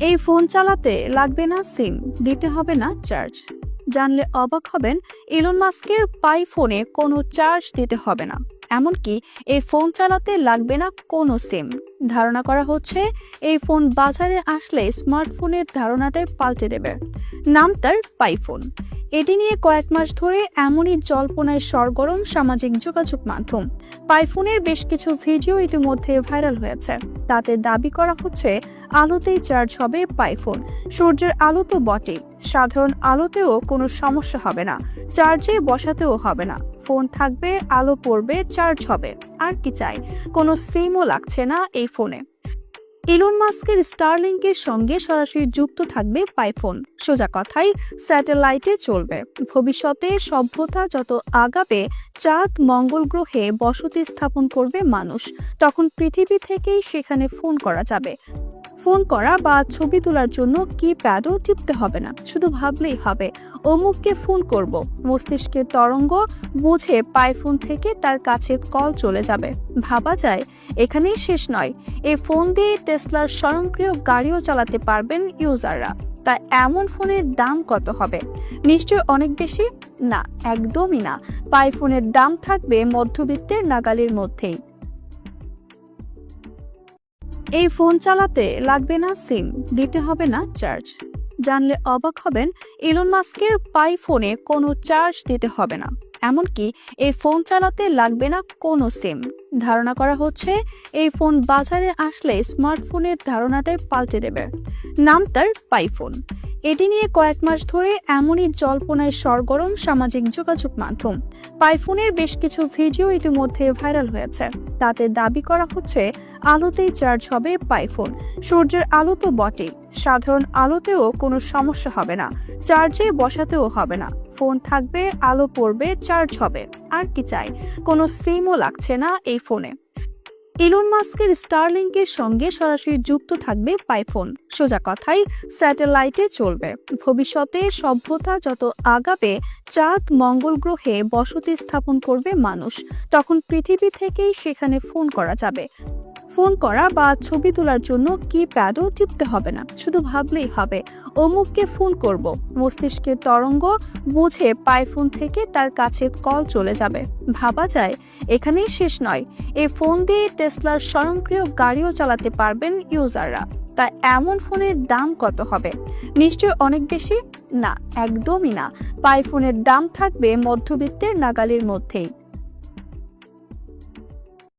এই ফোন চালাতে লাগবে না সিম, দিতে হবে না চার্জ। জানলে অবাক হবেন, ইলন মাস্কের পাই ফোনে কোনো চার্জ দিতে হবে না। এমনকি এই ফোন চালাতে লাগবে না কোনো সিম। ধারণা করা হচ্ছে এই ফোন বাজারে আসলে স্মার্টফোনের ধারণাটাই পাল্টে দেবে। নাম তার পাই ফোন। এটি নিয়ে কয়েক মাস ধরে এমনই জল্পনায় সরগরম সামাজিক যোগাযোগ মাধ্যম। পাইফোনের বেশ কিছু ভিডিও ইতিমধ্যে ভাইরাল হয়েছে। তাতে দাবি করা হচ্ছে আলোতেই চার্জ হবে পাইফোন। সূর্যের আলো তো বটেই, সাধারণ আলোতেও কোনো সমস্যা হবে না, চার্জে বসাতেও হবে না। ফোন থাকবে, আলো পড়বে, চার্জ হবে। আর কি চাই? কোনো সিমও লাগছে না এই ফোনে। ইলন মাস্কের স্টারলিংকের সঙ্গে সরাসরি যুক্ত থাকবে পাইফোন। সোজা কথাই, স্যাটেলাইটে চলবে। ভবিষ্যতে সভ্যতা যত আগাবে, চাঁদ মঙ্গল গ্রহে বসতি স্থাপন করবে মানুষ, তখন পৃথিবী থেকেই সেখানে ফোন করা যাবে। ফোন করা বা ছবি তোলার জন্য কিপ্যাডও টিপতে হবে না, শুধু ভাবলেই হবে অমুককে ফোন করব। মস্তিষ্কের তরঙ্গ বুঝে পাইফোন থেকে তার কাছে কল চলে যাবে। ভাবা যায়, এখানেই শেষ নয়। এই ফোন দিয়ে টেসলার স্বয়ংক্রিয় গাড়িও চালাতে পারবেন ইউজাররা। তা এমন ফোনের দাম কত হবে? নিশ্চয় অনেক বেশি? না, একদমই না। পাইফোনের দাম থাকবে মধ্যবিত্তের নাগালের মধ্যেই। এই ফোন চালাতে লাগবে না সিম, দিতে হবে না চার্জ। জানলে অবাক হবেন, ইলন মাস্কের পাই ফোনে কোনো চার্জ দিতে হবে না। এমনকি এই ফোন চালাতে লাগবে না কোনো সিম। ধারণা করা হচ্ছে এই ফোন বাজারে আসলে স্মার্টফোনের ধারণাটাই পাল্টে দেবে। নাম তার পাই ফোন। এটি নিয়ে কয়েক মাস ধরে এমনই জল্পনায় সরগরম সামাজিক যোগাযোগ মাধ্যম। পাইফোনের বেশ কিছু ভিডিও ইতিমধ্যে ভাইরাল হয়েছে। তাতে দাবি করা হচ্ছে আলোতেই চার্জ হবে পাইফোন। সূর্যের আলো তো বটেই, সাধারণ আলোতেও কোনো সমস্যা হবে না, চার্জে বসাতেও হবে না। ফোন থাকবে, আলো পড়বে, চার্জ হবে। আর কি চাই? কোনো সিমও লাগছে না এই ফোনে। ইলন মাস্কের স্টারলিংকের সঙ্গে সরাসরি যুক্ত থাকবে পাইফোন। সোজা কথাই, স্যাটেলাইটে চলবে। ভবিষ্যতে সভ্যতা যত আগাবে, চাঁদ মঙ্গল গ্রহে বসতি স্থাপন করবে মানুষ, তখন পৃথিবী থেকেই সেখানে ফোন করা যাবে। ফোন করা বা ছবি তোলার জন্য কিপ্যাডও টিপতে হবে না, শুধু ভাবলেই হবে অমুককে ফোন করব। মস্তিষ্কের তরঙ্গ বুঝে পাইফোন থেকে তার কাছে কল চলে যাবে। ভাবা যায়, এখানেই শেষ নয়। এই ফোন দিয়ে টেসলার স্বয়ংক্রিয় গাড়িও চালাতে পারবেন ইউজাররা। তা এমন ফোনের দাম কত হবে? নিশ্চয় অনেক বেশি? না, একদমই না। পাইফোনের দাম থাকবে মধ্যবিত্তের নাগালের মধ্যেই।